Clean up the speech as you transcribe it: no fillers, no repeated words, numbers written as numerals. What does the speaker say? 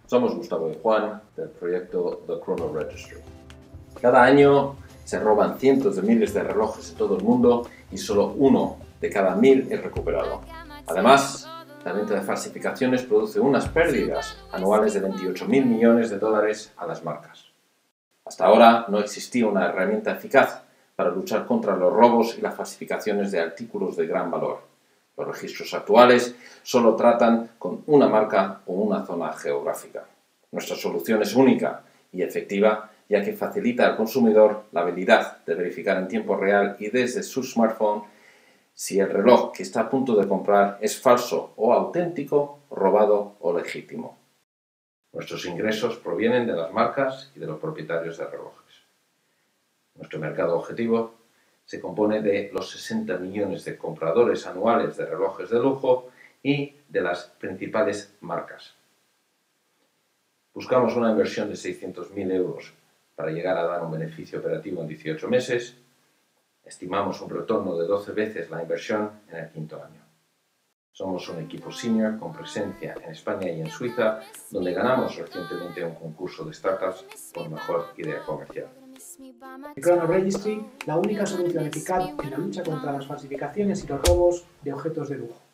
Somos Gustavo y Juan del proyecto The Chrono Registry. Cada año se roban cientos de miles de relojes en todo el mundo y solo 1 de cada 1000 es recuperado. Además, la venta de falsificaciones produce unas pérdidas anuales de 28.000 millones de dólares a las marcas. Hasta ahora no existía una herramienta eficaz para luchar contra los robos y las falsificaciones de artículos de gran valor. Los registros actuales solo tratan con una marca o una zona geográfica. Nuestra solución es única y efectiva, ya que facilita al consumidor la habilidad de verificar en tiempo real y desde su smartphone si el reloj que está a punto de comprar es falso o auténtico, robado o legítimo. Nuestros ingresos provienen de las marcas y de los propietarios de relojes. Nuestro mercado objetivo se compone de los 60 millones de compradores anuales de relojes de lujo y de las principales marcas. Buscamos una inversión de 600.000 euros para llegar a dar un beneficio operativo en 18 meses. Estimamos un retorno de 12 veces la inversión en el 5º año. Somos un equipo senior con presencia en España y en Suiza, donde ganamos recientemente un concurso de startups por mejor idea comercial. The Chrono Registry, la única solución eficaz en la lucha contra las falsificaciones y los robos de objetos de lujo.